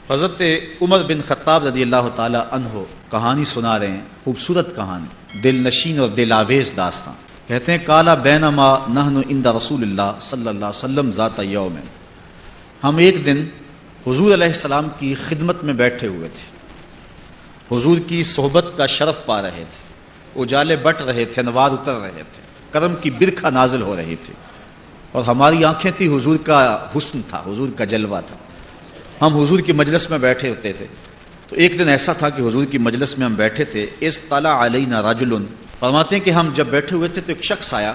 حضرت عمر بن خطاب رضی اللہ تعالی عنہ کہانی سنا رہے ہیں، خوبصورت کہانی، دل نشین اور دل آویز داستان۔ کہتے ہیں کالا بینما نحن عند رسول اللہ صلی اللہ علیہ وسلم ذات یوم، ہم ایک دن حضور علیہ السلام کی خدمت میں بیٹھے ہوئے تھے، حضور کی صحبت کا شرف پا رہے تھے، اجالے بٹ رہے تھے، انوار اتر رہے تھے، کرم کی برکھا نازل ہو رہی تھی، اور ہماری آنکھیں تھی، حضور کا حسن تھا، حضور کا جلوہ تھا۔ ہم حضور کی مجلس میں بیٹھے ہوتے تھے، تو ایک دن ایسا تھا کہ حضور کی مجلس میں ہم بیٹھے تھے، اطلع علینا رجل، فرماتے ہیں کہ ہم جب بیٹھے ہوئے تھے تو ایک شخص آیا،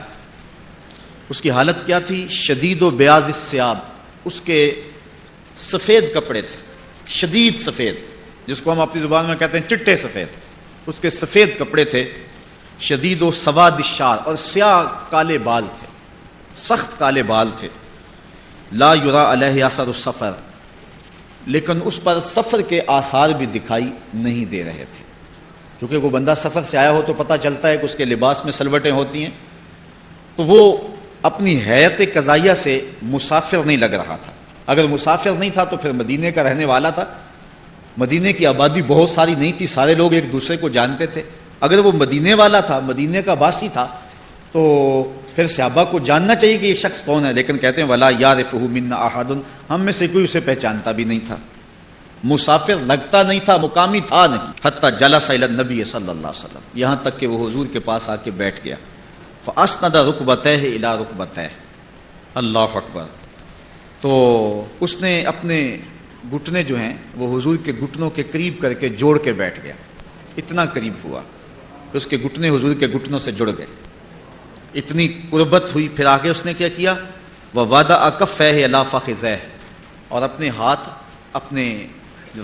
اس کی حالت کیا تھی؟ شدید و بیاض الثیاب، اس کے سفید کپڑے تھے، شدید سفید، جس کو ہم اپنی زبان میں کہتے ہیں چٹے سفید، اس کے سفید کپڑے تھے، شدید و سواد الشعر، اور سیاہ کالے بال تھے، سخت کالے بال تھے، لا یرا علیہ اثر السفر، لیکن اس پر سفر کے آثار بھی دکھائی نہیں دے رہے تھے، کیونکہ وہ بندہ سفر سے آیا ہو تو پتہ چلتا ہے کہ اس کے لباس میں سلوٹیں ہوتی ہیں، تو وہ اپنی حیت قضائیہ سے مسافر نہیں لگ رہا تھا۔ اگر مسافر نہیں تھا تو پھر مدینے کا رہنے والا تھا، مدینے کی آبادی بہت ساری نہیں تھی، سارے لوگ ایک دوسرے کو جانتے تھے۔ اگر وہ مدینے والا تھا، مدینے کا باسی تھا، تو پھر صحابہ کو جاننا چاہیے کہ یہ شخص کون ہے، لیکن کہتے ہیں ولا یعرفہ منا احد، ہم میں سے کوئی اسے پہچانتا بھی نہیں تھا، مسافر لگتا نہیں تھا، مقامی تھا نہیں۔ حتی جلس الی النبی صلی اللہ علیہ وسلم، یہاں تک کہ وہ حضور کے پاس آ کے بیٹھ گیا، فاسند رکبتیہ الی رکبتیہ، اللہ اکبر، تو اس نے اپنے گھٹنے جو ہیں وہ حضور کے گھٹنوں کے قریب کر کے جوڑ کے بیٹھ گیا، اتنا قریب ہوا کہ اس کے گھٹنے حضور کے گھٹنوں سے جڑ گئے، اتنی قربت ہوئی۔ پھر آگے اس نے کیا کیا؟ وَوَضَعَ كَفَّیہِ عَلَىٰ فَخِذَیہِ، اور اپنے ہاتھ اپنے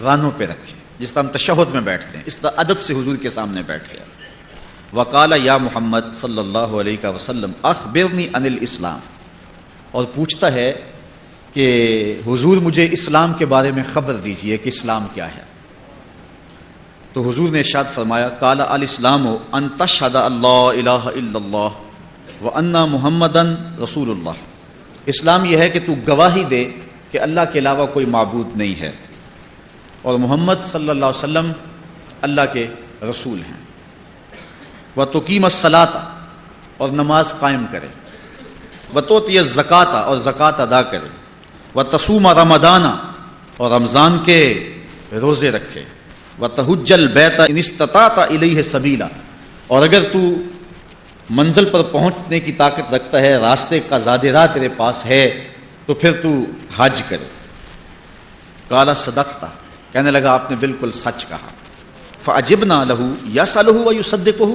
رانوں پہ رکھے، جس طرح ہم تشہد میں بیٹھتے ہیں، اس طرح ادب سے حضور کے سامنے بیٹھ گیا۔ وَقَالَ يَا محمد صلی اللہ علیہ وسلم اخبرنی عن الاسلام، اور پوچھتا ہے کہ حضور مجھے اسلام کے بارے میں خبر دیجئے کہ اسلام کیا ہے۔ تو حضور نے ارشاد فرمایا قال الاسلام ان تشهد اللہ الہ الا اللہ وان محمدا رسول اللہ، اسلام یہ ہے کہ تو گواہی دے کہ اللہ کے علاوہ کوئی معبود نہیں ہے اور محمد صلی اللہ علیہ وسلم اللہ کے رسول ہیں، وتقیم الصلاۃ، اور نماز قائم کرے، وتؤتی الزکوٰۃ، اور زکوٰۃ ادا کرے، وتصوم رمضان، اور رمضان کے روزے رکھے، وتحج البیت ان استطعت الیہ سبیلا، اور اگر تو منزل پر پہنچنے کی طاقت رکھتا ہے، راستے کا زاد راہ تیرے پاس ہے، تو پھر تو حج کرے۔ قال صدقت، کہنے لگا آپ نے بالکل سچ کہا۔ فعجبنا لہ یسألہ ویصدقہ،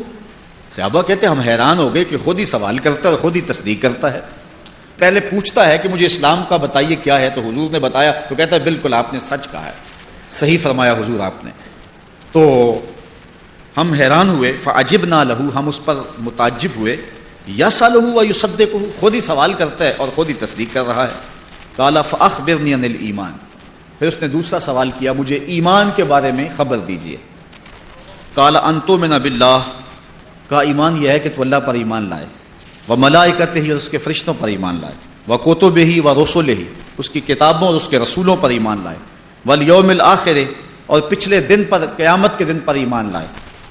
صحابہ کہتے ہم حیران ہو گئے کہ خود ہی سوال کرتا ہے اور خود ہی تصدیق کرتا ہے، پہلے پوچھتا ہے کہ مجھے اسلام کا بتائیے کیا ہے، تو حضور نے بتایا تو کہتا ہے بالکل آپ نے سچ کہا ہے، صحیح فرمایا حضور آپ نے۔ تو ہم حیران ہوئے، فعجبنا لہ، ہم اس پر متعجب ہوئے، یسألہ ویصدقہ، خود ہی سوال کرتا ہے اور خود ہی تصدیق کر رہا ہے۔ قال فاخبرنی عن الایمان، پھر اس نے دوسرا سوال کیا مجھے ایمان کے بارے میں خبر دیجئے۔ قال ان تؤمن باللہ، کا ایمان یہ ہے کہ تو اللہ پر ایمان لائے، وملائکتہ، اور اس کے فرشتوں پر ایمان لائے، وکتبہ ورسلہ، اس کی کتابوں اور اس کے رسولوں پر ایمان لائے، والیوم الآخر، اور پچھلے دن پر، قیامت کے دن پر ایمان لائے،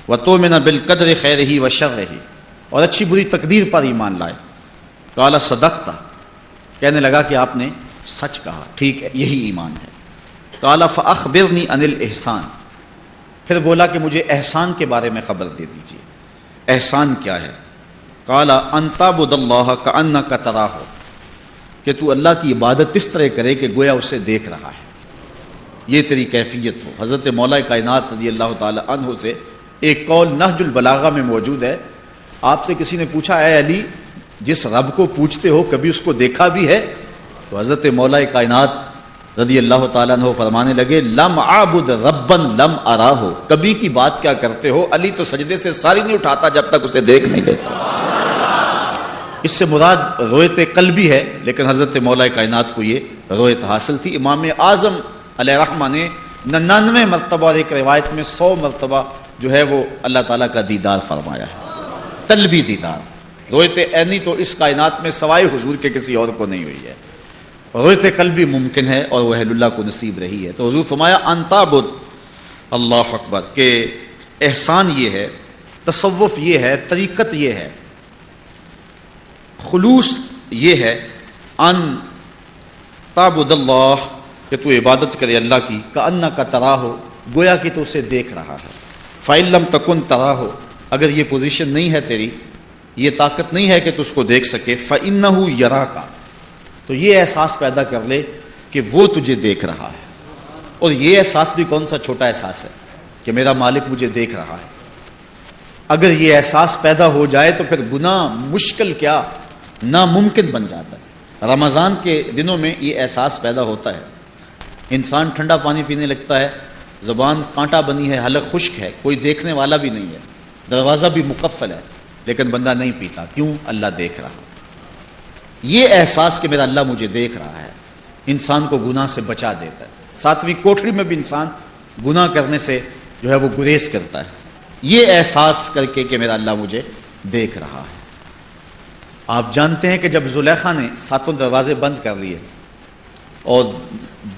وتؤمن بالقدر خیرہ وشرہ، اور اچھی بری تقدیر پر ایمان لائے۔ قال صدقت، کہنے لگا کہ آپ نے سچ کہا، ٹھیک ہے، یہی ایمان ہے۔ قال فاخبرنی عن الاحسان، پھر بولا کہ مجھے احسان کے بارے میں خبر دے دیجیے، احسان کیا ہے؟ قال ان تعبد اللہ کأنک تراہ، کہ تو اللہ کی عبادت اس طرح کرے کہ گویا اسے دیکھ رہا ہے، یہ تیری کیفیت ہو۔ حضرت مولا کائنات رضی اللہ تعالی عنہ سے ایک قول نہج البلاغہ میں موجود ہے، آپ سے کسی نے پوچھا اے علی جس رب کو پوچھتے ہو کبھی اس کو دیکھا بھی ہے؟ تو حضرت مولا کائنات رضی اللہ تعالیٰ عنہ فرمانے لگے لم عابد ربا لم اراہ، کبھی کی بات کیا کرتے ہو، علی تو سجدے سے ساری نہیں اٹھاتا جب تک اسے دیکھ نہیں لیتا۔ اس سے مراد رویت قلبی ہے، لیکن حضرت مولا کائنات کو یہ رویت حاصل تھی۔ امام اعظم علیہ رحمہ نے 99 مرتبہ اور ایک روایت میں 100 مرتبہ جو ہے وہ اللہ تعالیٰ کا دیدار فرمایا ہے، قلبی دیدار۔ رویت عینی تو اس کائنات میں سوائے حضور کے کسی اور کو نہیں ہوئی ہے۔ رویت قلبی ممکن ہے اور وہ اہل اللہ کو نصیب رہی ہے. تو حضور فرمایا ان تعبد، اللہ اکبر، کہ احسان یہ ہے، تصوف یہ ہے، طریقت یہ ہے، خلوص یہ ہے، ان تعبد اللہ، کہ تو عبادت کرے اللہ کی، کأنک تراہ، گویا کہ تو اسے دیکھ رہا ہے. فإن لم تکن تراہ، اگر یہ پوزیشن نہیں ہے تیری، یہ طاقت نہیں ہے کہ تو اس کو دیکھ سکے، فإنہ یراک، تو یہ احساس پیدا کر لے کہ وہ تجھے دیکھ رہا ہے. اور یہ احساس بھی کون سا چھوٹا احساس ہے کہ میرا مالک مجھے دیکھ رہا ہے. اگر یہ احساس پیدا ہو جائے تو پھر گناہ مشکل کیا ناممکن بن جاتا ہے. رمضان کے دنوں میں یہ احساس پیدا ہوتا ہے، انسان ٹھنڈا پانی پینے لگتا ہے، زبان کانٹا بنی ہے، حلق خشک ہے، کوئی دیکھنے والا بھی نہیں ہے، دروازہ بھی مقفل ہے، لیکن بندہ نہیں پیتا. کیوں؟ اللہ دیکھ رہا. یہ احساس کہ میرا اللہ مجھے دیکھ رہا ہے انسان کو گناہ سے بچا دیتا ہے. 7ویں کوٹری میں بھی انسان گناہ کرنے سے جو ہے وہ گریز کرتا ہے، یہ احساس کر کے کہ میرا اللہ مجھے دیکھ رہا ہے. آپ جانتے ہیں کہ جب زلیخا نے 7 دروازے بند کر لیے اور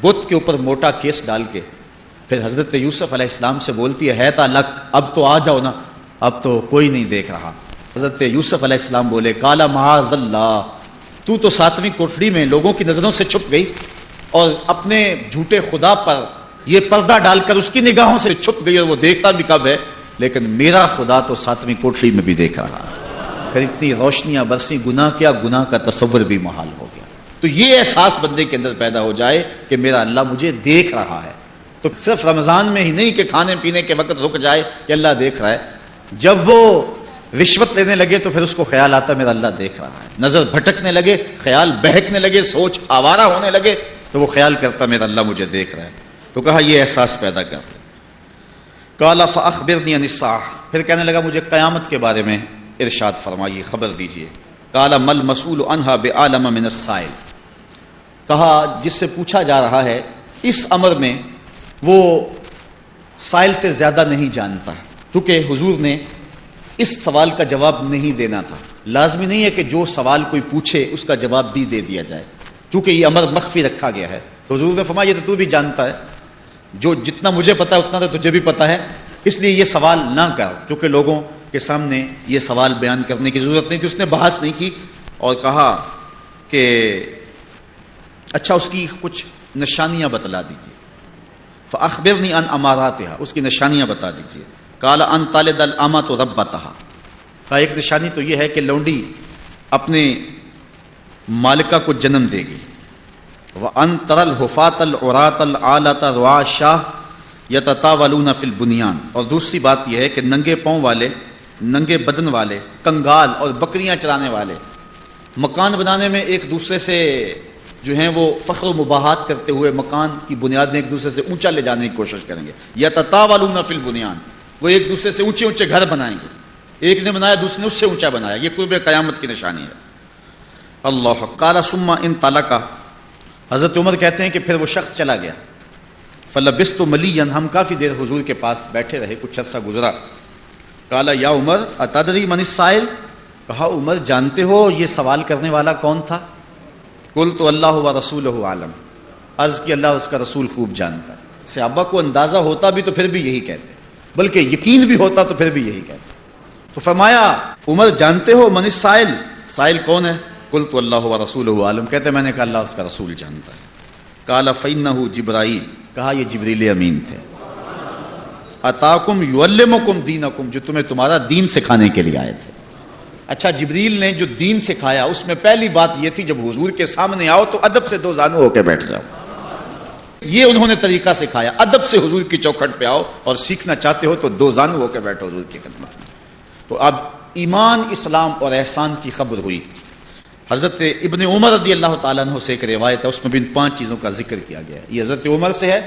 بت کے اوپر موٹا کیس ڈال کے پھر حضرت یوسف علیہ السلام سے بولتی ہے تا لک، اب تو آ جاؤ نا، اب تو کوئی نہیں دیکھ رہا. حضرت یوسف علیہ السلام بولے کالا معاذ اللہ، تو 7ویں کوٹڑی میں لوگوں کی نظروں سے چھپ گئی اور اپنے جھوٹے خدا پر یہ پردہ ڈال کر اس کی نگاہوں سے چھپ گئی، اور وہ دیکھتا بھی کب ہے، لیکن میرا خدا تو 7ویں کوٹڑی میں بھی دیکھ رہا. پھر اتنی روشنیاں برسی، گناہ کیا، گناہ کا تصور بھی محال ہو گیا. تو یہ احساس بندے کے اندر پیدا ہو جائے کہ میرا اللہ مجھے دیکھ رہا ہے. تو صرف رمضان میں ہی نہیں کہ کھانے پینے کے وقت رک جائے کہ اللہ دیکھ رہا ہے، جب وہ رشوت لینے لگے تو پھر اس کو خیال آتا میرا اللہ دیکھ رہا ہے. نظر بھٹکنے لگے، خیال بہکنے لگے، سوچ آوارہ ہونے لگے تو وہ خیال کرتا میرا اللہ مجھے دیکھ رہا ہے. تو کہا یہ احساس پیدا کر. قال فاخبرنی عن الساعہ، پھر کہنے لگا مجھے قیامت کے بارے میں ارشاد فرمائیے، خبر دیجیے. قال مل مسئول عنہا بعالم من السائل، کہا جس سے پوچھا جا رہا ہے اس امر میں وہ سائل سے زیادہ نہیں جانتا ہے. کیونکہ حضور نے اس سوال کا جواب نہیں دینا تھا. لازمی نہیں ہے کہ جو سوال کوئی پوچھے اس کا جواب بھی دے دیا جائے، چونکہ یہ امر مخفی رکھا گیا ہے. تو حضور نے فرمایا یہ تو بھی جانتا ہے، جو جتنا مجھے پتا ہے اتنا تو تجھے بھی پتا ہے، اس لیے یہ سوال نہ کر. کیونکہ لوگوں کے سامنے یہ سوال بیان کرنے کی ضرورت نہیں تھی. اس نے بحث نہیں کی اور کہا کہ اچھا اس کی کچھ نشانیاں بتلا دیجیے. فاخبرنی عن اماراتها، اس کی نشانیاں بتا دیجیے. قال ان تلد الامۃ ربتها، کا ایک نشانی تو یہ ہے کہ لونڈی اپنے مالکہ کو جنم دے گی. وان ترى الحفاة العراة العالة رعاء الشاة یتطاولون فی البنیان، اور دوسری بات یہ ہے کہ ننگے پاؤں والے، ننگے بدن والے، کنگال اور بکریاں چرانے والے مکان بنانے میں ایک دوسرے سے جو ہیں وہ فخر و مباحات کرتے ہوئے مکان کی بنیادیں ایک دوسرے سے اونچا لے جانے کی کوشش کریں گے. یتطاولون فی البنیان، وہ ایک دوسرے سے اونچے اونچے گھر بنائیں گے، ایک نے بنایا دوسرے نے اس سے اونچا بنایا. یہ قرب قیامت کی نشانی ہے. اللہ قال ثم انطلق، حضرت عمر کہتے ہیں کہ پھر وہ شخص چلا گیا. فلبثت ملیا، ہم کافی دیر حضور کے پاس بیٹھے رہے، کچھ عرصہ گزرا. قال یا عمر اتدری من السائل، کہا عمر جانتے ہو یہ سوال کرنے والا کون تھا؟ قلت اللہ و رسولہ عالم، عرض کی اللہ اس کا رسول خوب جانتا ہے. صحابہ کو اندازہ ہوتا بھی تو پھر بھی یہی کہتے، بلکہ یقین بھی ہوتا تو پھر بھی یہی کہتے. تو فرمایا عمر جانتے ہو من السائل، سائل کون ہے؟ قلت اللہ و رسولہ عالم، کہتے میں نے کہا اللہ اس کا رسول جانتا ہے. قال فإنہ جبرائیل، کہا یہ جبریل امین تھے. اتاکم یعلمکم دینکم، جو تمہیں تمہارا دین سکھانے کے لیے آئے تھے. اچھا جبریل نے جو دین سکھایا اس میں پہلی بات یہ تھی جب حضور کے سامنے آؤ تو ادب سے 2 زانو ہو کے بیٹھ جاؤ. یہ انہوں نے طریقہ سکھایا، ادب سے حضور کی چوکھٹ پہ آؤ اور سیکھنا چاہتے ہو تو 2 زانو ہو کے بیٹھو حضور کی خدمت میں. تو اب ایمان، اسلام اور احسان کی خبر ہوئی. حضرت ابن عمر رضی اللہ تعالیٰ عنہ سے ایک روایت ہے، اس میں بھی ان 5 چیزوں کا ذکر کیا گیا ہے. یہ حضرت عمر سے ہے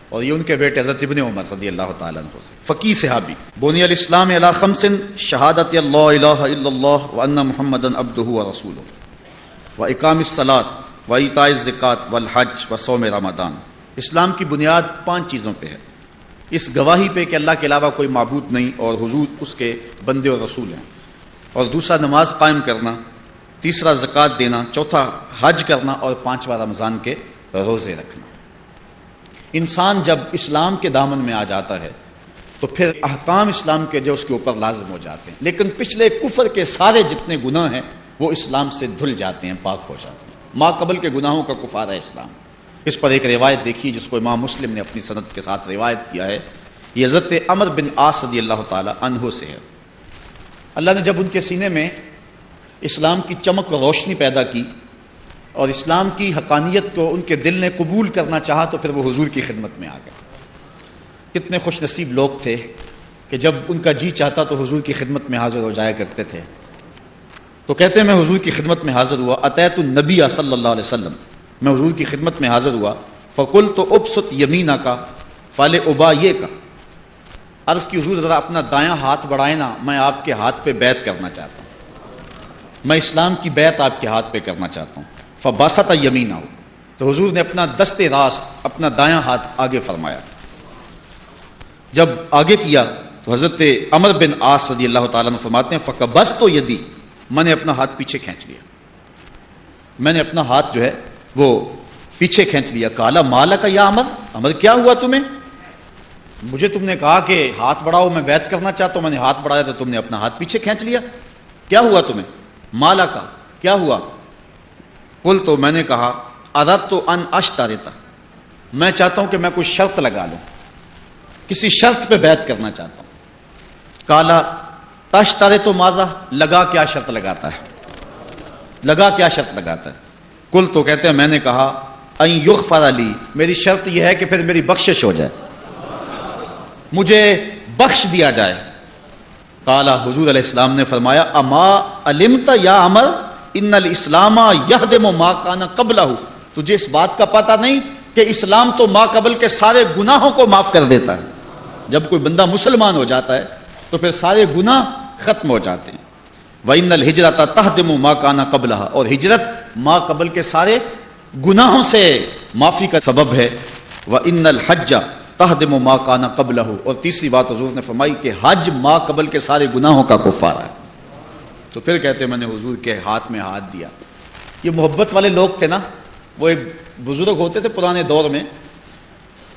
اور یہ ان کے بیٹے حضرت ابن عمر رضی اللہ تعالیٰ عنہ سے. فقی صحابی. بنی الاسلام علی 5 شہادت اللہ الہ الا اللہ وان محمدا عبدہ ورسولہ واقام الصلاۃ وایتاء الزکوٰۃ والحج وصوم رمضان. اسلام کی بنیاد 5 چیزوں پہ ہے. اس گواہی پہ کہ اللہ کے علاوہ کوئی معبود نہیں اور حضور اس کے بندے اور رسول ہیں. اور دوسرا نماز قائم کرنا، تیسرا زکوٰۃ دینا، چوتھا حج کرنا، اور پانچواں رمضان کے روزے رکھنا۔ انسان جب اسلام کے دامن میں آ جاتا ہے تو پھر احکام اسلام کے جو اس کے اوپر لازم ہو جاتے ہیں، لیکن پچھلے کفر کے سارے جتنے گناہ ہیں وہ اسلام سے دھل جاتے ہیں، پاک ہو جاتے ہیں۔ ما قبل کے گناہوں کا کفارہ اسلام۔ اس پر ایک روایت دیکھیے جس کو امام مسلم نے اپنی سند کے ساتھ روایت کیا ہے، یہ حضرت عمر بن عاص رضی اللہ تعالی عنہ سے ہے۔ اللہ نے جب ان کے سینے میں اسلام کی چمک و روشنی پیدا کی اور اسلام کی حقانیت کو ان کے دل نے قبول کرنا چاہا تو پھر وہ حضور کی خدمت میں آ گئے۔ کتنے خوش نصیب لوگ تھے کہ جب ان کا جی چاہتا تو حضور کی خدمت میں حاضر ہو جایا کرتے تھے۔ تو کہتے ہیں میں حضور کی خدمت میں حاضر ہوا، اتیت النبی صلی اللہ علیہ وسلم، میں حضور کی خدمت میں حاضر ہوا، فقلت ابسط یمینا کا فال ابا یہ کا، عرض کی حضور ذرا اپنا دایاں ہاتھ بڑھائے نا، میں آپ کے ہاتھ پہ بیعت کرنا چاہتا ہوں، میں اسلام کی بیعت آپ کے ہاتھ پہ کرنا چاہتا ہوں۔ فباسط یمینہ، تو حضور نے اپنا دست راست، اپنا دایاں ہاتھ آگے فرمایا۔ جب آگے کیا تو حضرت عمر بن عاص رضی اللہ تعالیٰ عنہ فرماتے ہیں فقبضت یدی، میں نے اپنا ہاتھ پیچھے کھینچ لیا، میں نے اپنا ہاتھ جو ہے وہ پیچھے کھینچ لیا۔ کالا مالا کا یا عمر، عمر کیا ہوا تمہیں؟ مجھے تم نے کہا کہ ہاتھ بڑھاؤ، میں بیعت کرنا چاہتا ہوں، میں نے ہاتھ بڑھایا تو تم نے اپنا ہاتھ پیچھے کھینچ لیا، کیا ہوا تمہیں؟ مالا کا کیا ہوا؟ قل، تو میں نے کہا اردت ان اشترط، میں چاہتا ہوں کہ میں کوئی شرط لگا لوں، کسی شرط پہ بیعت کرنا چاہتا ہوں۔ کالا تشترط ماذا، لگا کیا شرط لگاتا ہے، لگا کیا شرط لگاتا ہے؟ قل، تو کہتے ہیں میں نے کہا ان یغفر لی، میری شرط یہ ہے کہ پھر میری بخشش ہو جائے، مجھے بخش دیا جائے۔ قالا، حضور علیہ السلام نے فرمایا اما علمت یا عمر ان الاسلام یہدم ما کان قبلہ، تجھے اس بات کا پتہ نہیں کہ اسلام تو ما قبل کے سارے گناہوں کو معاف کر دیتا ہے؟ جب کوئی بندہ مسلمان ہو جاتا ہے تو پھر سارے گناہ ختم ہو جاتے ہیں۔ وَإِنَّ الْهِجْرَةَ تَهْدِمُ مَا كَانَ قَبْلَهَا، اور ہجرت ما قبل کے سارے گناہوں سے معافی کا سبب ہے۔ وَإِنَّ الْحَجَّ تَهْدِمُ مَا كَانَ قَبْلَهُ، اور تیسری بات حضور نے فرمائی کہ حج ما قبل کے سارے گناہوں کا کفارہ ہے۔ تو پھر کہتے ہیں میں نے حضور کے ہاتھ میں ہاتھ دیا۔ یہ محبت والے لوگ تھے نا، وہ ایک بزرگ ہوتے تھے پرانے دور میں،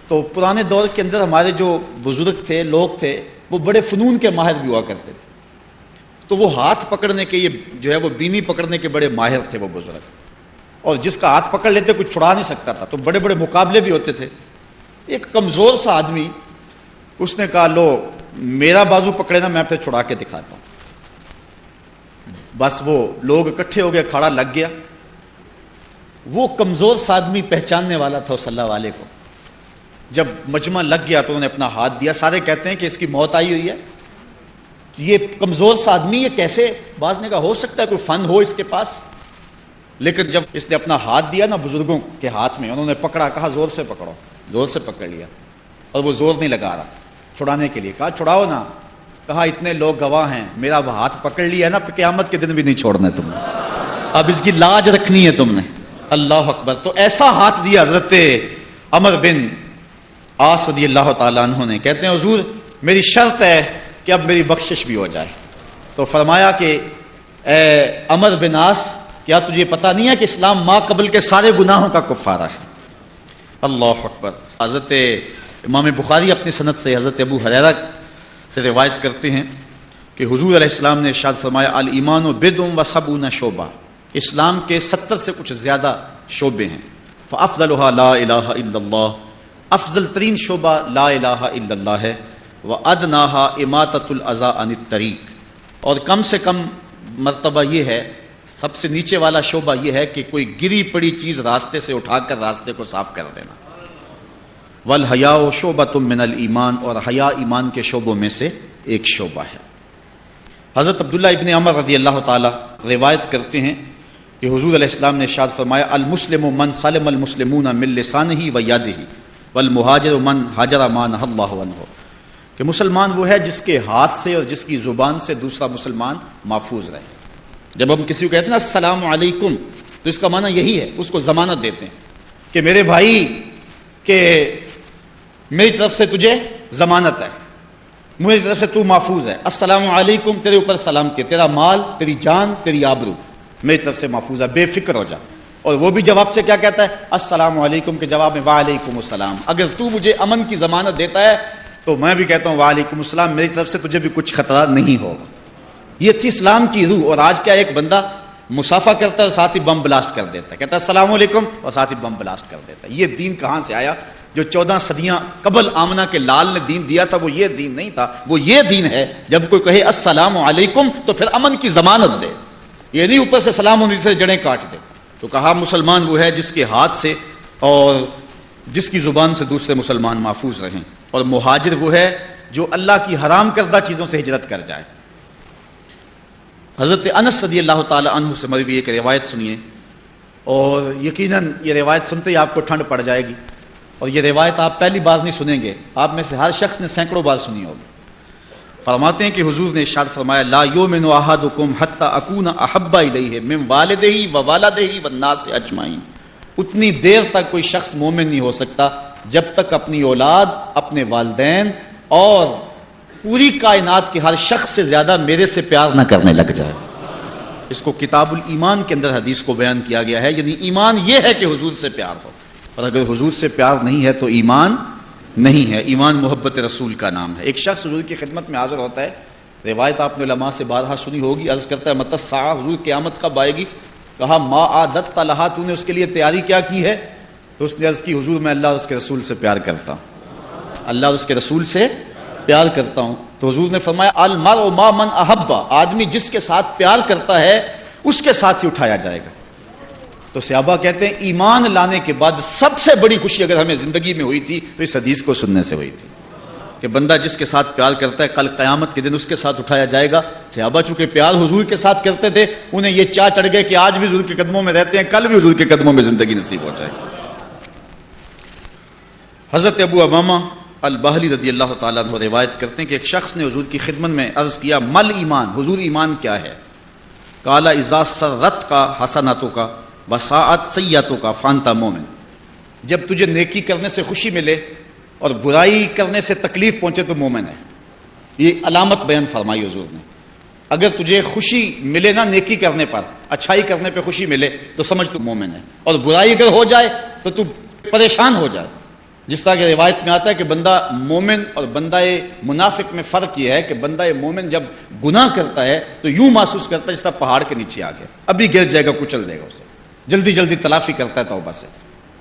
تو پرانے دور کے اندر ہمارے جو بزرگ تھے، لوگ تھے، وہ بڑے فنون کے ماہر بھی ہوا کرتے تھے، تو وہ ہاتھ پکڑنے کے، یہ جو ہے وہ بینی پکڑنے کے بڑے ماہر تھے وہ بزرگ، اور جس کا ہاتھ پکڑ لیتے کوئی چھڑا نہیں سکتا تھا، تو بڑے بڑے مقابلے بھی ہوتے تھے۔ ایک کمزور سا آدمی، اس نے کہا لو میرا بازو پکڑے نا، میں پھر چھڑا کے دکھاتا ہوں۔ بس وہ لوگ اکٹھے ہو گئے، کھڑا لگ گیا، وہ کمزور سا آدمی پہچاننے والا تھا صلی اللہ علیہ کو، جب مجمع لگ گیا تو انہوں نے اپنا ہاتھ دیا۔ سارے کہتے ہیں کہ اس کی موت آئی ہوئی ہے، یہ کمزور سا آدمی یہ کیسے، بعض نے کہا ہو سکتا ہے کوئی فن ہو اس کے پاس، لیکن جب اس نے اپنا ہاتھ دیا نا بزرگوں کے ہاتھ میں، انہوں نے پکڑا، کہا زور سے پکڑو، زور سے پکڑ لیا، اور وہ زور نہیں لگا رہا چھڑانے کے لیے، کہا چھڑاؤ نا، کہا اتنے لوگ گواہ ہیں، میرا ہاتھ پکڑ لیا ہے نا، قیامت کے دن بھی نہیں چھوڑنا تم نے، اب اس کی لاج رکھنی ہے تم نے۔ اللہ اکبر۔ تو ایسا ہاتھ دیا حضرت عمر بن عاص رضی اللہ تعالیٰ عنہ نے، کہتے ہیں حضور میری شرط ہے کہ اب میری بخشش بھی ہو جائے۔ تو فرمایا کہ اے عمر بن عاص، کیا تجھے پتہ نہیں ہے کہ اسلام ما قبل کے سارے گناہوں کا کفارہ ہے؟ اللہ اکبر۔ حضرت امام بخاری اپنی سند سے حضرت ابو ہریرہ سے روایت کرتے ہیں کہ حضور علیہ السلام نے ارشاد فرمایا الایمان بضع و سبعون شعبہ، اسلام کے 70 سے کچھ زیادہ شعبے ہیں، فافضلها لا الہ الا اللہ، افضل ترین شعبہ لا الہ الا اللہ ہے، وادناها اماطۃ الاذى عن الطریق، اور کم سے کم مرتبہ یہ ہے، سب سے نیچے والا شعبہ یہ ہے کہ کوئی گری پڑی چیز راستے سے اٹھا کر راستے کو صاف کر دینا۔ والحیاء شعبۃ من الایمان، اور حیا ایمان کے شعبوں میں سے ایک شعبہ ہے۔ حضرت عبداللہ ابن عمر رضی اللہ تعالی روایت کرتے ہیں کہ حضور علیہ السلام نے ارشاد فرمایا المسلم من سلم المسلمون من لسانہ و یدہ والمہاجر من ہاجر ما نہی اللہ عنہ، کہ مسلمان وہ ہے جس کے ہاتھ سے اور جس کی زبان سے دوسرا مسلمان محفوظ رہے۔ جب ہم کسی کو کہتے ہیں نا السلام علیکم، تو اس کا معنی یہی ہے، اس کو ضمانت دیتے ہیں کہ میرے بھائی کہ میری طرف سے تجھے ضمانت ہے، میری طرف سے تو محفوظ ہے، السلام علیکم، تیرے اوپر سلامتی ہے، تیرا مال، تیری جان، تیری آبرو، میری طرف سے محفوظ ہے، بے فکر ہو جا. اور وہ بھی جواب سے کیا کہتا ہے؟ السلام علیکم کے جواب میں وعلیکم السلام. اگر تو مجھے امن کی ضمانت دیتا ہے تو میں بھی کہتا ہوں وعلیکم السلام، میری طرف سے تجھے بھی کچھ خطرہ نہیں ہوگا. یہ تھی اسلام کی روح. اور آج کیا ایک بندہ مسافہ کرتا ہے اور ساتھ ہی بم بلاسٹ کر دیتا ہے، کہتا ہے السلام علیکم اور ساتھ ہی بم بلاسٹ کر دیتا ہے. یہ دین کہاں سے آیا؟ جو 14 صدیاں قبل آمنہ کے لال نے دین دیا تھا وہ یہ دین نہیں تھا. وہ یہ دین ہے جب کوئی کہے السلام علیکم تو پھر امن کی ضمانت دے، یہ نہیں اوپر سے سلام ہونے سے جڑیں کاٹ دے. تو کہا مسلمان وہ ہے جس کے ہاتھ سے اور جس کی زبان سے دوسرے مسلمان محفوظ رہیں، اور مہاجر وہ ہے جو اللہ کی حرام کردہ چیزوں سے ہجرت کر جائے. حضرت انس رضی اللہ تعالی عنہ سے مروی ایک روایت سنیے، اور یقیناً یہ روایت سنتے ہی آپ کو ٹھنڈ پڑ جائے گی. اور یہ روایت آپ پہلی بار نہیں سنیں گے، آپ میں سے ہر شخص نے سینکڑوں بار سنی ہوگی. فرماتے ہیں کہ حضور نے ارشاد فرمایا لا یؤمن احدکم حتی اکون احب الیہ من والدہ ووالدہ والناس اجمعین. اتنی دیر تک کوئی شخص مومن نہیں ہو سکتا جب تک اپنی اولاد، اپنے والدین اور پوری کائنات کے ہر شخص سے زیادہ میرے سے پیار نہ کرنے لگ جائے. اس کو کتاب الایمان کے اندر حدیث کو بیان کیا گیا ہے. یعنی ایمان یہ ہے کہ حضور سے پیار ہو، اور اگر حضور سے پیار نہیں ہے تو ایمان نہیں ہے. ایمان محبت رسول کا نام ہے. ایک شخص حضور کی خدمت میں حاضر ہوتا ہے، روایت آپ نے علماء سے بارہا سنی ہوگی. عرض کرتا ہے متی الساعہ، حضور قیامت کب آئے گی؟ کہا ما اعددت لہا، تو نے اس کے لیے تیاری کیا کی ہے؟ تو اس نے عرض کی حضور میں اللہ اور اس کے رسول سے پیار کرتا ہوں، اللہ اور اس کے رسول سے پیار کرتا ہوں. تو حضور نے فرمایا المرء مع من احب، آدمی جس کے ساتھ پیار کرتا ہے اس کے ساتھ ہی اٹھایا جائے گا. تو صحابہ کہتے ہیں ایمان لانے کے بعد سب سے بڑی خوشی اگر ہمیں زندگی میں ہوئی تھی تو اس حدیث کو سننے سے ہوئی تھی کہ بندہ جس کے ساتھ پیار کرتا ہے کل قیامت کے دن اس کے ساتھ اٹھایا جائے گا. صحابہ چونکہ پیار حضور کے ساتھ کرتے تھے، انہیں یہ چاہ چڑھ گئے کہ آج بھی حضور کے قدموں میں رہتے ہیں، کل بھی حضور کے قدموں میں زندگی نصیب ہو جائے. حضرت ابو امامہ البہلی رضی اللہ تعالیٰ عنہ روایت کرتے ہیں کہ ایک شخص نے حضور کی خدمت میں عرض کیا مل ایمان، حضور ایمان کیا ہے؟ قال اذا سرت کا حسناتوں کا وساعت سیئاتوں کا فانتا مومن. جب تجھے نیکی کرنے سے خوشی ملے اور برائی کرنے سے تکلیف پہنچے تو مومن ہے. یہ علامت بیان فرمائی حضور نے. اگر تجھے خوشی ملے نا نیکی کرنے پر، اچھائی کرنے پہ خوشی ملے تو سمجھ تو مومن ہے، اور برائی اگر ہو جائے تو پریشان ہو جائے. جس طرح کہ روایت میں آتا ہے کہ بندہ مومن اور بندہ منافق میں فرق یہ ہے کہ بندہ مومن جب گناہ کرتا ہے تو یوں محسوس کرتا ہے جس طرح پہاڑ کے نیچے آ گیا، ابھی گر جائے گا، کچل دے گا اسے، جلدی جلدی تلافی کرتا ہے توبہ سے.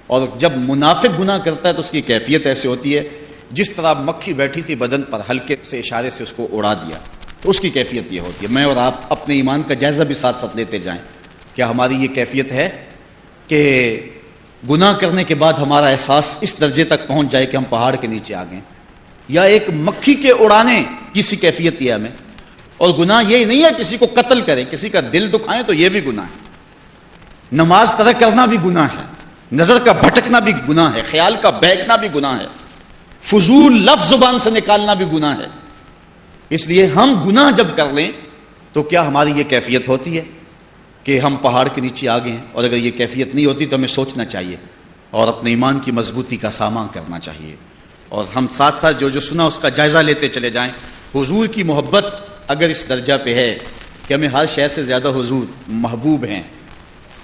اور جب منافق گناہ کرتا ہے تو اس کی کیفیت ایسی ہوتی ہے جس طرح مکھی بیٹھی تھی بدن پر، ہلکے سے اشارے سے اس کو اڑا دیا، تو اس کی کیفیت یہ ہوتی ہے. میں اور آپ اپنے ایمان کا جائزہ بھی ساتھ ساتھ لیتے جائیں. کیا ہماری یہ کیفیت ہے کہ گناہ کرنے کے بعد ہمارا احساس اس درجے تک پہنچ جائے کہ ہم پہاڑ کے نیچے آ گئے، یا ایک مکھی کے اڑانے کسی کیفیت یہ ہمیں؟ اور گناہ یہ نہیں ہے کسی کو قتل کریں، کسی کا دل دکھائیں تو یہ بھی گناہ ہے. نماز ترک کرنا بھی گناہ ہے، نظر کا بھٹکنا بھی گناہ ہے، خیال کا بہکنا بھی گناہ ہے، فضول لفظ زبان سے نکالنا بھی گناہ ہے. اس لیے ہم گناہ جب کر لیں تو کیا ہماری یہ کیفیت ہوتی ہے کہ ہم پہاڑ کے نیچے آ گئے ہیں؟ اور اگر یہ کیفیت نہیں ہوتی تو ہمیں سوچنا چاہیے اور اپنے ایمان کی مضبوطی کا سامنا کرنا چاہیے. اور ہم ساتھ ساتھ جو سنا اس کا جائزہ لیتے چلے جائیں. حضور کی محبت اگر اس درجہ پہ ہے کہ ہمیں ہر شے سے زیادہ حضور محبوب ہیں،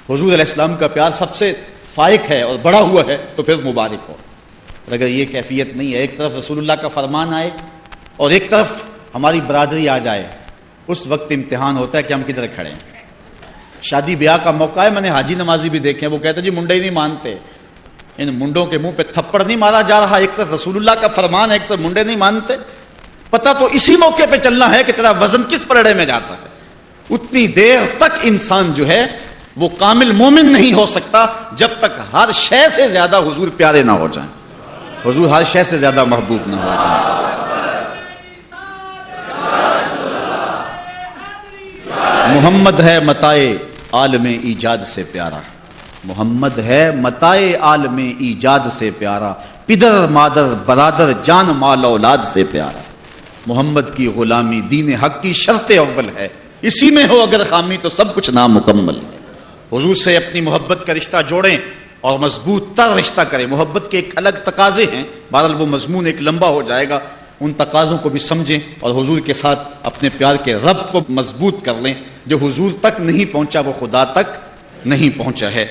حضور علیہ السلام کا پیار سب سے فائق ہے اور بڑا ہوا ہے، تو پھر مبارک ہو. اور اگر یہ کیفیت نہیں ہے، ایک طرف رسول اللہ کا فرمان آئے اور ایک طرف ہماری برادری آ جائے، اس وقت امتحان ہوتا ہے کہ ہم کدھر کھڑے ہیں. شادی بیاہ کا موقع ہے، میں نے حاجی نمازی بھی دیکھے ہیں، وہ کہتے جی منڈے ہی نہیں مانتے. ان منڈوں کے منہ پہ تھپڑ نہیں مارا جا رہا، ایک طرف رسول اللہ کا فرمان ہے، ایک طرف منڈے نہیں مانتے. پتہ تو اسی موقع پہ چلنا ہے کہ تیرا وزن کس پلڑے میں جاتا ہے. اتنی دیر تک انسان جو ہے وہ کامل مومن نہیں ہو سکتا جب تک ہر شے سے زیادہ حضور پیارے نہ ہو جائیں، حضور ہر شے سے زیادہ محبوب نہ ہو جائیں. محمد ہے متائے عالم ایجاد سے پیارا، محمد ہے متائے عالم ایجاد سے پیارا، پدر مادر برادر جان مال اولاد سے پیارا. محمد کی غلامی دین حق کی شرط اول ہے، اسی میں ہو اگر خامی تو سب کچھ نامکمل ہے. حضور سے اپنی محبت کا رشتہ جوڑیں اور مضبوط تر رشتہ کریں. محبت کے ایک الگ تقاضے ہیں، بہرحال وہ مضمون ایک لمبا ہو جائے گا. ان تقاضوں کو بھی سمجھیں اور حضور کے ساتھ اپنے پیار کے رب کو مضبوط کر لیں. جو حضور تک نہیں پہنچا وہ خدا تک نہیں پہنچا ہے۔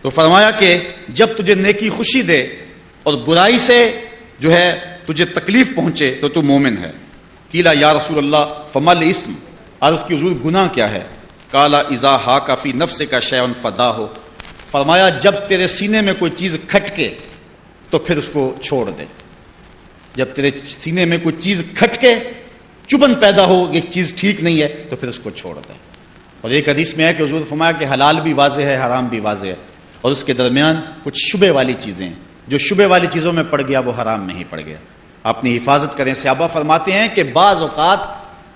تو فرمایا کہ جب تجھے نیکی خوشی دے اور برائی سے جو ہے تجھے تکلیف پہنچے تو مومن ہے۔ قیل یا رسول اللہ فما الاسم، عرض کی حضور گناہ کیا ہے؟ قال اذا حاک فی نفسک شیء فداہ، فرمایا جب تیرے سینے میں کوئی چیز کھٹکے تو پھر اس کو چھوڑ دے۔ جب تیرے سینے میں کوئی چیز کھٹکے، چبھن پیدا ہو یہ چیز ٹھیک نہیں ہے تو پھر اس کو چھوڑ دے۔ اور ایک حدیث میں ہے کہ حضور فرمایا کہ حلال بھی واضح ہے، حرام بھی واضح ہے، اور اس کے درمیان کچھ شبہ والی چیزیں ہیں، جو شبہ والی چیزوں میں پڑ گیا وہ حرام میں ہی پڑ گیا، اپنی حفاظت کریں۔ صحابہ فرماتے ہیں کہ بعض اوقات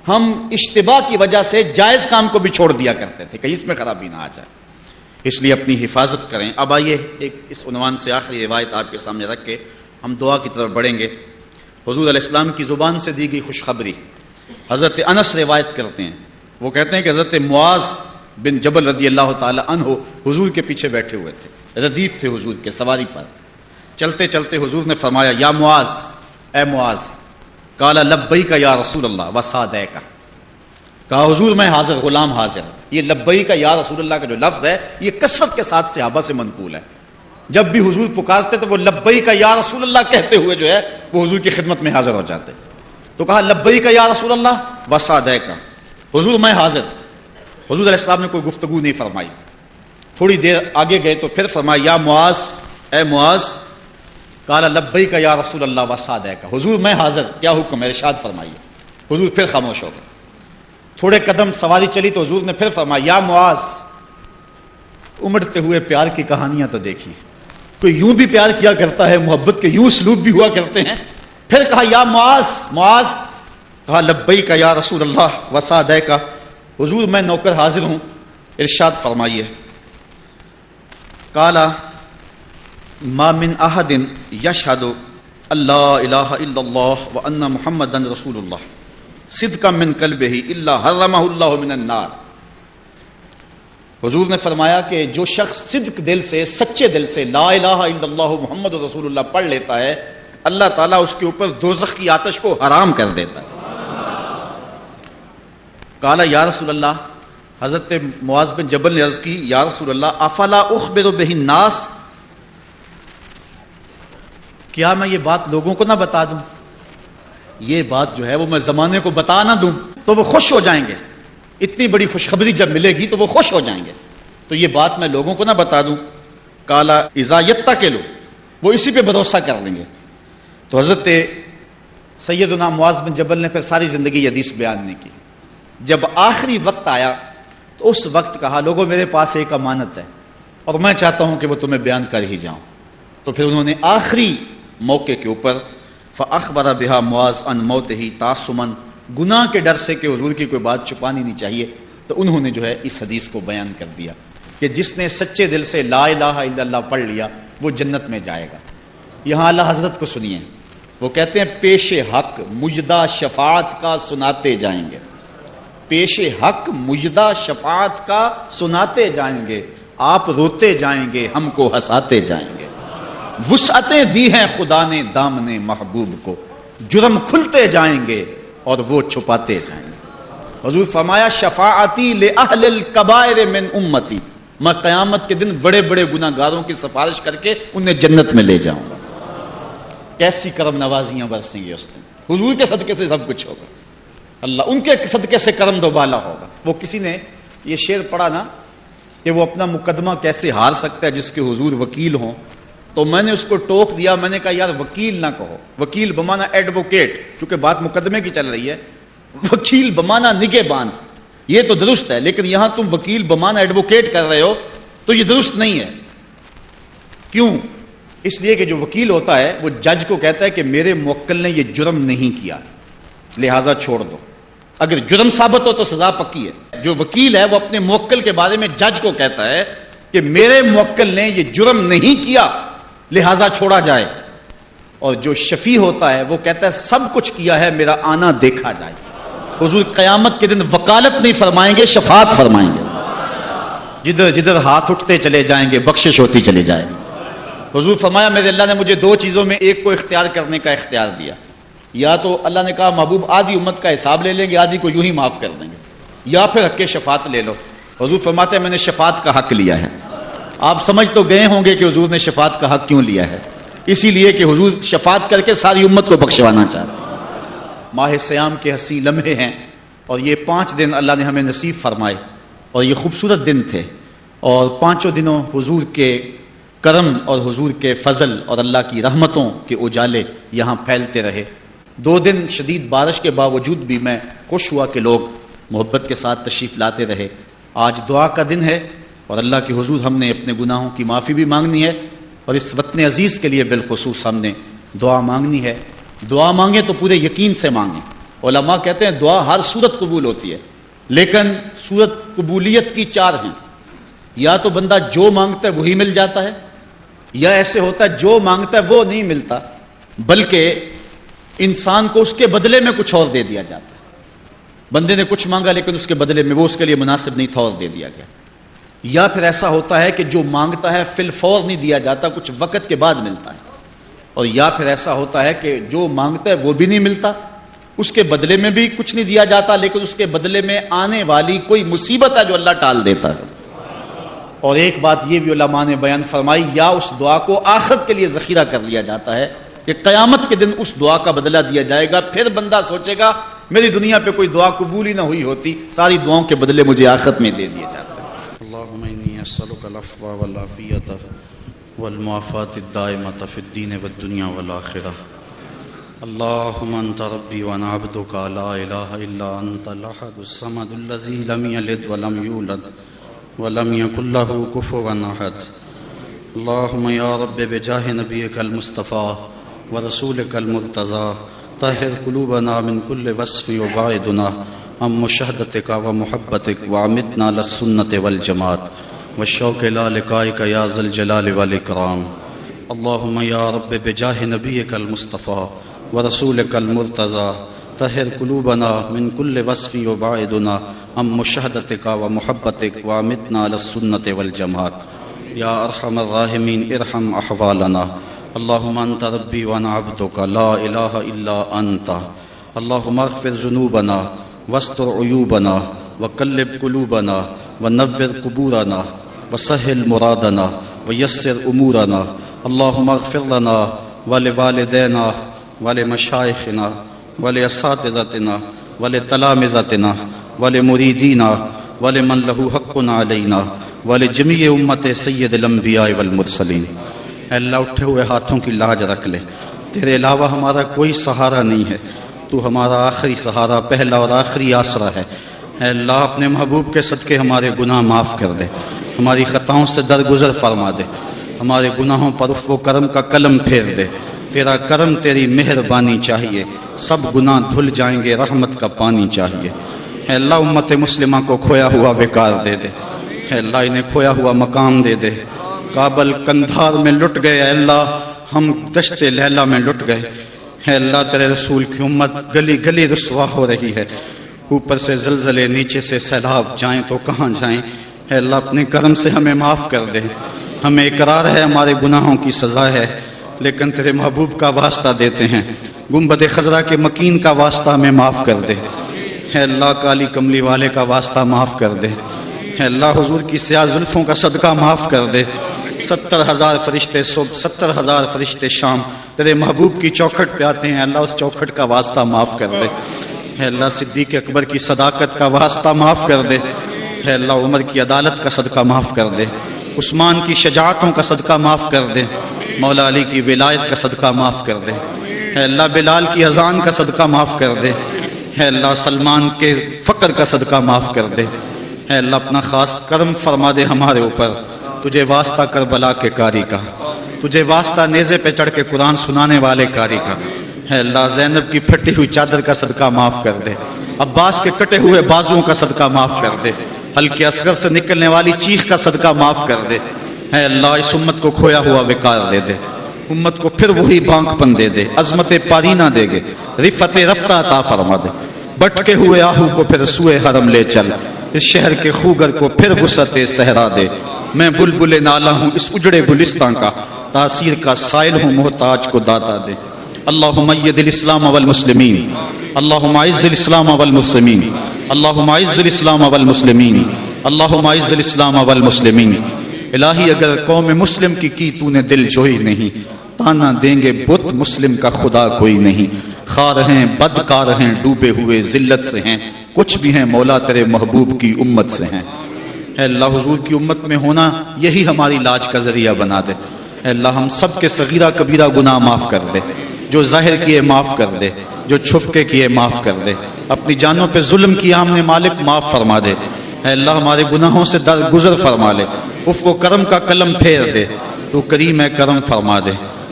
ہم اشتباہ کی وجہ سے جائز کام کو بھی چھوڑ دیا کرتے تھے کہ اس میں خرابی نہ آ جائے، اس لیے اپنی حفاظت کریں۔ اب آئیے ایک اس عنوان سے آخری روایت آپ کے سامنے رکھ کے ہم دعا کی طرف بڑھیں گے۔ حضور علیہ السلام کی زبان سے دی گئی خوشخبری، حضرت انس روایت کرتے ہیں، وہ کہتے ہیں کہ حضرت معاذ بن جبل رضی اللہ تعالی عنہ حضور کے پیچھے بیٹھے ہوئے تھے، ردیف تھے حضور کے سواری پر۔ چلتے چلتے حضور نے فرمایا یا معاذ، اے معاذ، قال لبیک یا رسول اللہ وسعدیک، کہا حضور میں حاضر، غلام حاضر۔ یہ لبیک یا رسول اللہ کا جو لفظ ہے یہ کثرت کے ساتھ صحابہ سے منقول ہے، جب بھی حضور پکارتے تو وہ لبیک یا رسول اللہ کہتے ہوئے جو ہے وہ حضور کی خدمت میں حاضر ہو جاتے۔ تو کہا لبیک یا رسول اللہ وسعدیک، حضور میں حاضر۔ حضور علیہ السلام نے کوئی گفتگو نہیں فرمائی، تھوڑی دیر آگے گئے تو پھر فرمایا یا معاذ، اے معاذ، قال لبیک یا رسول اللہ وسعدیک، حضور میں حاضر، کیا حکم ہے ارشاد فرمائیے۔ حضور پھر خاموش ہو گئے، تھوڑے قدم سواری چلی تو حضور نے پھر فرمایا یا معاذ، امڑتے ہوئے پیار کی کہانیاں تو دیکھی، کوئی یوں بھی پیار کیا کرتا ہے، محبت کے یوں سلوک بھی ہوا کرتے ہیں۔ پھر کہا یا معاذ، معاذ، کہا لبیک یا رسول اللہ وسعدیک، حضور میں نوکر حاضر ہوں، ارشاد فرمائیے۔ قال ما من احد یشہد اللہ الہ الا اللہ وان محمدا رسول اللہ صدقا من قلبہ الا حرمہ اللہ من النار۔ حضور نے فرمایا کہ جو شخص صدق دل سے، سچے دل سے لا الہ الا اللہ محمد رسول اللہ پڑھ لیتا ہے، اللہ تعالیٰ اس کے اوپر دوزخ کی آتش کو حرام کر دیتا ہے۔ قال یا رسول اللہ، حضرت معاذ بن جبل نے عرض کی یا رسول اللہ افلا اخبر بہ الناس، کیا میں یہ بات لوگوں کو نہ بتا دوں؟ یہ بات جو ہے وہ میں زمانے کو بتا نہ دوں تو وہ خوش ہو جائیں گے، اتنی بڑی خوشخبری جب ملے گی تو وہ خوش ہو جائیں گے، تو یہ بات میں لوگوں کو نہ بتا دوں۔ قال اذا یتکلوا، وہ اسی پہ بھروسہ کر لیں گے۔ تو حضرت سیدنا معاذ بن جبل نے پھر ساری زندگی یہ حدیث بیان نہیں کی۔ جب آخری وقت آیا تو اس وقت کہا لوگوں میرے پاس ایک امانت ہے اور میں چاہتا ہوں کہ وہ تمہیں بیان کر ہی جاؤں۔ تو پھر انہوں نے آخری موقع کے اوپر فاخبر بها معاذ عن موته تعصما، گناہ کے ڈر سے کہ حضور کی کوئی بات چھپانی نہیں چاہیے، تو انہوں نے جو ہے اس حدیث کو بیان کر دیا کہ جس نے سچے دل سے لا الہ الا اللہ پڑھ لیا وہ جنت میں جائے گا۔ یہاں اعلیٰ حضرت کو سنیے، وہ کہتے ہیں پیش حق مجدہ شفاعت کا سناتے جائیں گے، پیش حق مجدہ شفاعت کا سناتے جائیں گے، آپ روتے جائیں گے ہم کو ہنساتے جائیں گے، وسعتیں دی ہیں خدا نے دامن محبوب کو، جرم کھلتے جائیں گے اور وہ چھپاتے جائیں گے۔ حضور فرمایا شفاعتی لأہل الکبائر من امتی، میں قیامت کے دن بڑے بڑے گناہ گاروں کی سفارش کر کے انہیں جنت میں لے جاؤں گا۔ کیسی کرم نوازیاں برسیں گی اس دن، حضور کے صدقے سے سب کچھ ہوگا، اللہ ان کے صدقے سے کرم دوبالا ہوگا۔ وہ کسی نے یہ شعر پڑھا نا کہ وہ اپنا مقدمہ کیسے ہار سکتا ہے جس کے حضور وکیل ہوں، تو میں نے اس کو ٹوک دیا، میں نے کہا یار وکیل نہ کہو، وکیل بمانا ایڈوکیٹ، کیونکہ بات مقدمے کی چل رہی ہے، وکیل بمانا نگہبان، یہ تو درست ہے، لیکن یہاں تم وکیل بمانا ایڈوکیٹ کر رہے ہو تو یہ درست نہیں ہے۔ کیوں؟ اس لیے کہ جو وکیل ہوتا ہے وہ جج کو کہتا ہے کہ میرے موکل نے یہ جرم نہیں کیا لہٰذا چھوڑ دو، اگر جرم ثابت ہو تو سزا پکی ہے۔ جو وکیل ہے وہ اپنے موکل کے بارے میں جج کو کہتا ہے کہ میرے موکل نے یہ جرم نہیں کیا لہٰذا چھوڑا جائے، اور جو شفیع ہوتا ہے وہ کہتا ہے سب کچھ کیا ہے میرا آنا دیکھا جائے۔ حضور قیامت کے دن وکالت نہیں فرمائیں گے، شفاعت فرمائیں گے، جدھر جدھر ہاتھ اٹھتے چلے جائیں گے بخشش ہوتی چلی جائے گی۔ حضور فرمایا میرے اللہ نے مجھے دو چیزوں میں ایک کو اختیار کرنے کا اختیار دیا، یا تو اللہ نے کہا محبوب آدھی امت کا حساب لے لیں گے، آدھی کو یوں ہی معاف کر دیں گے، یا پھر حق شفاعت لے لو۔ حضور فرماتے ہیں میں نے شفاعت کا حق لیا ہے۔ آپ سمجھ تو گئے ہوں گے کہ حضور نے شفاعت کا حق کیوں لیا ہے، اسی لیے کہ حضور شفاعت کر کے ساری امت کو بخشوانا چاہتے ہیں۔ ماہ سیام کے حسین لمحے ہیں، اور یہ 5 دن اللہ نے ہمیں نصیب فرمائے، اور یہ خوبصورت دن تھے، اور 5 دنوں حضور کے کرم اور حضور کے فضل اور اللہ کی رحمتوں کے اجالے یہاں پھیلتے رہے۔ 2 دن شدید بارش کے باوجود بھی میں خوش ہوا کہ لوگ محبت کے ساتھ تشریف لاتے رہے۔ آج دعا کا دن ہے، اور اللہ کے حضور ہم نے اپنے گناہوں کی معافی بھی مانگنی ہے، اور اس وطن عزیز کے لیے بالخصوص ہم نے دعا مانگنی ہے۔ دعا مانگیں تو پورے یقین سے مانگیں۔ علماء کہتے ہیں دعا ہر صورت قبول ہوتی ہے، لیکن صورت قبولیت کی 4 ہیں۔ یا تو بندہ جو مانگتا ہے وہی مل جاتا ہے، یا ایسے ہوتا ہے جو مانگتا ہے وہ نہیں ملتا، بلکہ انسان کو اس کے بدلے میں کچھ اور دے دیا جاتا ہے۔ بندے نے کچھ مانگا لیکن اس کے بدلے میں وہ اس کے لیے مناسب نہیں تھا اور دے دیا گیا۔ یا پھر ایسا ہوتا ہے کہ جو مانگتا ہے فی الفور نہیں دیا جاتا، کچھ وقت کے بعد ملتا ہے۔ اور یا پھر ایسا ہوتا ہے کہ جو مانگتا ہے وہ بھی نہیں ملتا، اس کے بدلے میں بھی کچھ نہیں دیا جاتا، لیکن اس کے بدلے میں آنے والی کوئی مصیبت ہے جو اللہ ٹال دیتا ہے۔ اور ایک بات یہ بھی علماء نے بیان فرمائی، یا اس دعا کو آخرت کے لیے ذخیرہ کر لیا جاتا ہے کہ قیامت کے دن اس دعا کا بدلہ دیا جائے گا، پھر بندہ سوچے گا میری دنیا پہ کوئی دعا قبول ہی نہ ہوئی ہوتی، ساری دعاؤں کے بدلے مجھے آخرت میں دے دیے جاتے ہیں۔ اللہم انی اسألک العفو والعافیۃ والمعافاۃ الدائمۃ فی الدین والدنیا والآخرہ۔ اللہم انت ربی وانا عبدک لا الہ الا انت الاحد الصمد الذی لم یلد ولم یولد ولم یکن لہ کفوا احد۔ اللہم یا رب بجاہ نبیک المصطفیٰ ورسولک المرتضیٰ طہر قلوبنا من کل وصف وباعدنا عن مشاہدتک ومحبتک وعمتنا للسنت والجماعت والشوق الى لقائک یا ذا الجلال والاکرام۔ اللہم یا رب بجاہ نبیک المصطفیٰ ورسولک المرتضیٰ طہر قلوبنا من کل وصف وباعدنا عن مشاہدتک ومحبتک وعمتنا للسنت والجماعت یا ارحم الراحمین ارحم احوالنا۔ اللہم انت ربی وانا عبدک لا الہ الا انت۔ اللہم اغفر ذنوبنا واستر عیوبنا وقلب قلوبنا ونور قبورنا وسہل مرادنا ویسر امورنا۔ اللہم اغفر لنا ولوالدینا ولمشائخنا ولاساتذتنا ولتلامذتنا ولمریدینا ولمن لہ حق علینا ولجمیع امت سید الانبیاء والمرسلین۔ اے اللہ اٹھے ہوئے ہاتھوں کی لاج رکھ لے، تیرے علاوہ ہمارا کوئی سہارا نہیں ہے، تو ہمارا آخری سہارا، پہلا اور آخری آسرا ہے۔ اے اللہ اپنے محبوب کے صدقے ہمارے گناہ معاف کر دے، ہماری خطاؤں سے درگزر فرما دے، ہمارے گناہوں پر عفو و کرم کا قلم پھیر دے۔ تیرا کرم تیری مہربانی چاہیے، سب گناہ دھل جائیں گے، رحمت کا پانی چاہیے۔ اے اللہ امت مسلمہ کو کھویا ہوا وقار دے دے، اے اللہ انہیں کھویا ہوا مقام دے دے۔ کابل کندھار میں لٹ گئے، اے اللہ ہم دشت لیلہ میں لٹ گئے۔ اے اللہ تیرے رسول کی امت گلی گلی رسوا ہو رہی ہے، اوپر سے زلزلے، نیچے سے سیلاب، جائیں تو کہاں جائیں۔ اے اللہ اپنے کرم سے ہمیں معاف کر دے۔ ہمیں اقرار ہے ہمارے گناہوں کی سزا ہے، لیکن تیرے محبوب کا واسطہ دیتے ہیں، گنبد خضرا کے مکین کا واسطہ ہمیں معاف کر دے۔ اے اللہ کالی کملی والے کا واسطہ معاف کر دے۔ اے اللہ حضور کی سیاہ زلفوں کا صدقہ معاف کر دے۔ 70,000 فرشتے صبح، 70,000 فرشتے شام تیرے محبوب کی چوکھٹ پہ آتے ہیں، اللہ اس چوکھٹ کا واسطہ معاف کر دے۔ اے اللہ صدیق اکبر کی صداقت کا واسطہ معاف کر دے۔ اے اللہ عمر کی عدالت کا صدقہ معاف کر دے، عثمان کی شجاعتوں کا صدقہ معاف کر دے، مولا علی کی ولایت کا صدقہ معاف کر دے۔ اے اللہ بلال کی اذان کا صدقہ معاف کر دے۔ اے اللہ سلمان کے فقر کا صدقہ معاف کر دے۔ اے اللہ اپنا خاص کرم فرما دے ہمارے اوپر، تجھے واسطہ کربلا کے قاری کا، تجھے واسطہ نیزے پہ چڑھ کے قرآن سنانے والے قاری کا۔ اے اللہ زینب کی پھٹی ہوئی چادر کا صدقہ معاف کر دے، عباس کے کٹے ہوئے بازوؤں کا صدقہ معاف کر دے، حلقے اصغر سے نکلنے والی چیخ کا صدقہ معاف کر دے۔ اے اللہ اس امت کو کھویا ہوا وقار دے دے، امت کو پھر وہی بانک پن دے دے، عظمت پارینہ دے گے، رفت رفتہ عطا فرما دے۔ بٹکے ہوئے آہو کو پھر سوئے حرم لے چل، اس شہر کے خوگر کو پھر وسعت صحرا دے۔ میں بلبل نالا ہوں اس اجڑے گلستان کا، تاثیر کا سائل ہوں محتاج کو داتا دے۔ اللہم اید الاسلام والمسلمین، اللہم اعز الاسلام والمسلمین، اللہم اعز الاسلام والمسلمین، اللہم اعز الاسلام والمسلمین۔ الہی اگر قوم مسلم کی تو نے دل جوئی نہیں، تانا دیں گے بت مسلم کا خدا کوئی نہیں۔ خار ہیں بدکار ہیں ڈوبے ہوئے ذلت سے ہیں، کچھ بھی ہیں مولا تیرے محبوب کی امت سے ہیں۔ اے اللہ حضور کی امت میں ہونا یہی ہماری لاج کا ذریعہ بنا دے۔ اے اللہ ہم سب کے صغیرہ کبیرہ گناہ معاف کر دے، جو ظاہر کیے معاف کر دے، جو چھپ کے کیے معاف کر دے، اپنی جانوں پہ ظلم کیا ہم نے مالک معاف فرما دے۔ اے اللہ ہمارے گناہوں سے درگزر فرما لے، عفو و کرم کا قلم پھیر دے، تو کریم ہے کرم فرما دے۔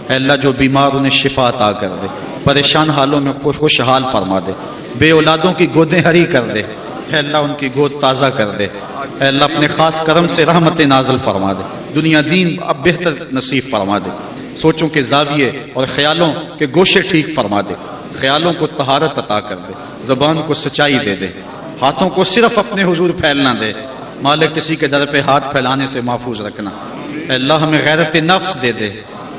اے اللہ جو بیمار انہیں شفا عطا کر دے، پریشان حالوں میں خوشحال فرما دے، بے اولادوں کی گودیں ہری کر دے، اے اللہ ان کی گود تازہ کر دے۔ اے اللہ اپنے خاص کرم سے رحمت نازل فرما دے، دنیا دین اب بہتر نصیب فرما دے، سوچوں کے زاویے اور خیالوں کے گوشے ٹھیک فرما دے، خیالوں کو طہارت عطا کر دے، زبان کو سچائی دے دے، ہاتھوں کو صرف اپنے حضور پھیلنا دے، مالک کسی کے در پہ ہاتھ پھیلانے سے محفوظ رکھنا۔ اے اللہ ہمیں غیرت نفس دے دے،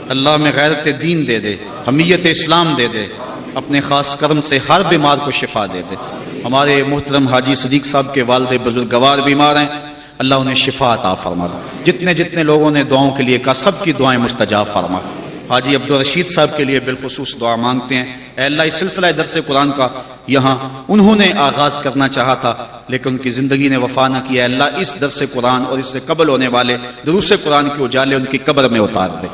اللہ ہمیں غیرت دین دے دے، حمیت اسلام دے دے، اپنے خاص کرم سے ہر بیمار کو شفا دے دے۔ ہمارے محترم حاجی صدیق صاحب کے والد بزرگوار بیمار ہیں، اللہ انہیں شفا عطا فرما دے۔ جتنے لوگوں نے دعاؤں کے لیے کہا سب کی دعائیں مستجاب فرما۔ حاجی عبدالرشید صاحب کے لیے بالخصوص دعا مانگتے ہیں، اے اللہ اس سلسلہ درس قرآن کا یہاں انہوں نے آغاز کرنا چاہا تھا لیکن ان کی زندگی نے وفا نہ کیا۔ اللہ اس درس قرآن اور اس سے قبل ہونے والے دروس قرآن کے اجالے ان کی قبر میں اتار دے،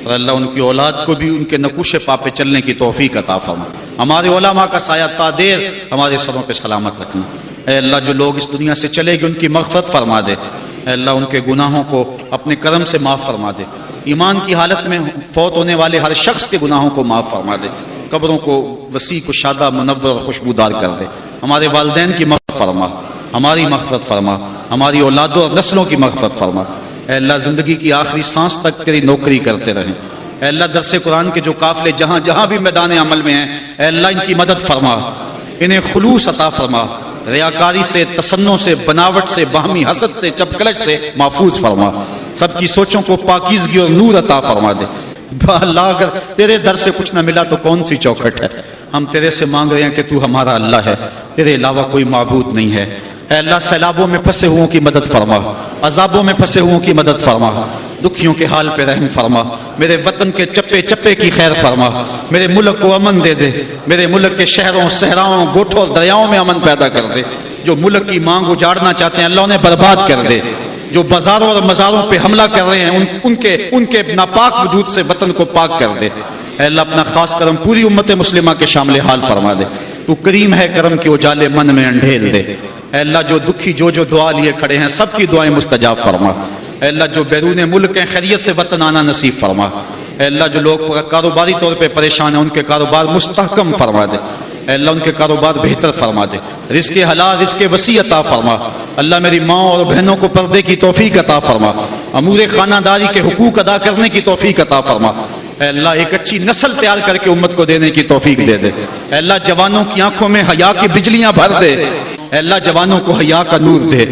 اور اللہ ان کی اولاد کو بھی ان کے نقوش پا پہ چلنے کی توفیق عطا فرما۔ ہمارے علماء کا سایہ تا دیر ہمارے سروں پہ سلامت رکھنا۔ اے اللہ جو لوگ اس دنیا سے چلے گئے ان کی مغفرت فرما دے، اے اللہ ان کے گناہوں کو اپنے کرم سے معاف فرما دے، ایمان کی حالت میں فوت ہونے والے ہر شخص کے گناہوں کو معاف فرما دے، قبروں کو وسیع کشادہ منور اور خوشبودار کر دے، ہمارے والدین کی مغفرت فرما، ہماری مغفرت فرما، ہماری اولادوں اور نسلوں کی مغفرت فرما۔ اے اللہ زندگی کی آخری سانس تک تیری نوکری کرتے رہیں۔ اے اللہ درس قرآن کے جو قافلے جہاں جہاں بھی میدان عمل میں ہیں، اے اللہ ان کی مدد فرما، انہیں خلوص عطا فرما، ریاکاری سے، تصنع سے، بناوٹ سے، باہمی حسد سے، چپکلٹ سے محفوظ فرما، سب کی سوچوں کو پاکیزگی اور نور عطا فرما دے۔ اللہ اگر تیرے در سے کچھ نہ ملا تو کون سی چوکھٹ ہے، ہم تیرے سے مانگ رہے ہیں کہ تو ہمارا اللہ ہے، تیرے علاوہ کوئی معبود نہیں ہے۔ اے اللہ سیلابوں میں پھنسے ہوئوں کی مدد فرما، عذابوں میں پھنسے ہوئوں کی مدد فرما، دکھیوں کے حال پہ رحم فرما، میرے وطن کے چپے چپے کی خیر فرما، میرے ملک کو امن دے دے، میرے ملک کے شہروں، صحراؤں، گوٹھوں اور دریاؤں میں امن پیدا کر دے۔ جو ملک کی مانگ اجاڑنا چاہتے ہیں اللہ انہیں برباد کر دے، جو بازاروں اور مزاروں پہ حملہ کر رہے ہیں ان کے ناپاک وجود سے وطن کو پاک کر دے۔ اے اللہ اپنا خاص کرم پوری امت مسلمہ کے شامل حال فرما دے، تو کریم ہے کرم کے اجالے من میں انڈھیل دے۔ اے اللہ جو دکھی جو دعا لیے کھڑے ہیں سب کی دعائیں مستجاب فرما۔ اے اللہ جو بیرون ملک ہیں خیریت سے وطن آنا نصیب فرما۔ اے اللہ جو لوگ کاروباری طور پہ پریشان ہیں ان کے کاروبار مستحکم فرما دے، اے اللہ ان کے کاروبار بہتر فرما دے، رزق حلال رزق وسیع عطا فرما۔ اللہ میری ماں اور بہنوں کو پردے کی توفیق عطا فرما، امور خانہ داری کے حقوق ادا کرنے کی توفیق عطا فرما۔ اے اللہ ایک اچھی نسل تیار کر کے امت کو دینے کی توفیق دے دے۔ اے اللہ جوانوں کی آنکھوں میں حیا کی بجلیاں بھر دے، اے اللہ جوانوں کو حیا کا نور دے،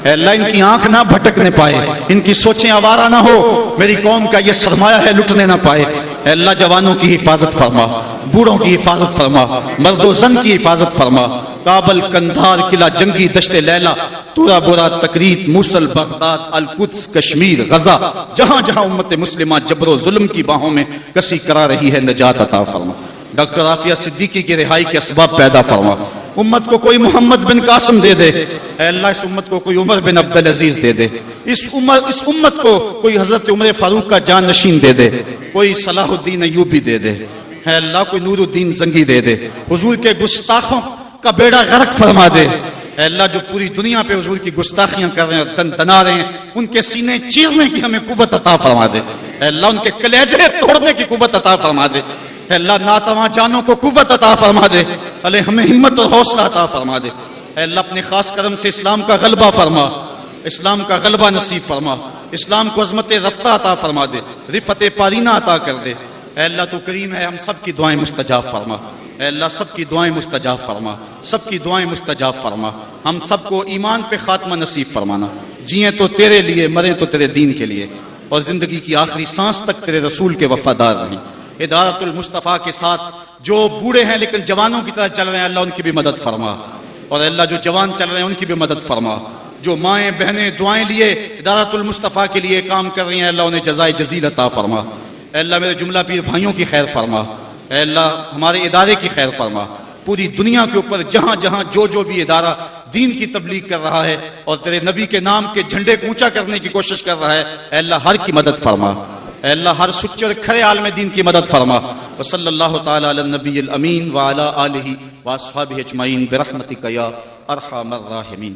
اے اللہ ان کی آنکھ نہ بھٹکنے پائے، ان کی سوچیں آوارہ نہ ہو، میری قوم کا یہ سرمایہ ہے لٹنے نہ پائے۔ اے اللہ جوانوں کی حفاظت فرما، بوڑھوں کی حفاظت فرما، مرد و زن کی حفاظت فرما۔ کابل، کندھار، قلعہ جنگی، دشت لیلہ، تورا بورا، تکریت، موصل، بغداد، القدس، کشمیر، غزہ، جہاں جہاں امت مسلمہ جبر و ظلم کی باہوں میں کسی کرا رہی ہے نجات عطا فرما۔ ڈاکٹر عافیہ صدیقی کی رہائی کے اسباب پیدا فرما، امت کو کوئی محمد بن قاسم دے دے، اے اللہ اس امت کو کوئی عمر بن عبدالعزیز دے دے، اس امت کو کوئی حضرت عمر فاروق کا جان نشین دے دے، کوئی صلاح الدین ایوبی دے دے، اے اللہ کوئی نور الدین زنگی دے دے، حضور کے گستاخوں کا بیڑا غرق فرما دے۔ اے اللہ جو پوری دنیا پہ حضور کی گستاخیاں کر رہے ہیں، دن دنا رہے ہیں، ان کے سینے چیرنے کی ہمیں قوت عطا فرما دے، اے اللہ ان کے کلیجے توڑنے کی قوت عطا فرما دے، اے اللہ ناتواں جانوں کو قوت عطا فرما دے، اللہ ہمیں ہمت اور حوصلہ عطا فرما دے۔ اے اللہ اپنے خاص کرم سے اسلام کا غلبہ فرما، اسلام کا غلبہ نصیب فرما، اسلام کو عظمت رفتہ عطا فرما دے، رفت پارینہ عطا کر دے۔ اے اللہ تو کریم ہے، ہم سب کی دعائیں مستجاب فرما، اے اللہ سب کی دعائیں مستجاب فرما، سب کی دعائیں مستجاب فرما، ہم سب کو ایمان پہ خاتمہ نصیب فرمانا، جئیں تو تیرے لیے، مریں تو تیرے دین کے لیے، اور زندگی کی آخری سانس تک تیرے رسول کے وفادار رہیں۔ ادارت المصطفیٰ کے ساتھ جو بوڑھے ہیں لیکن جوانوں کی طرح چل رہے ہیں اللہ ان کی بھی مدد فرما، اور اللہ جو جوان چل رہے ہیں ان کی بھی مدد فرما، جو مائیں بہنیں دعائیں لیے ادارۃ المصطفیٰ کے لیے کام کر رہی ہیں اللہ انہیں جزائے جزیل عطا فرما۔ اے اللہ میرے جملہ پیر بھائیوں کی خیر فرما، اے اللہ ہمارے ادارے کی خیر فرما، پوری دنیا کے اوپر جہاں جہاں جو بھی ادارہ دین کی تبلیغ کر رہا ہے اور تیرے نبی کے نام کے جھنڈے کو اونچا کرنے کی کوشش کر رہا ہے، اے اللہ ہر کی مدد فرما، اے اللہ ہر سچے اور کھرے عالم دین کی مدد فرما۔ وصلی اللہ تعالی علی النبی الامین وعلی آلہ واصحابہ اجمعین برحمتک یا ارحم الراحمین۔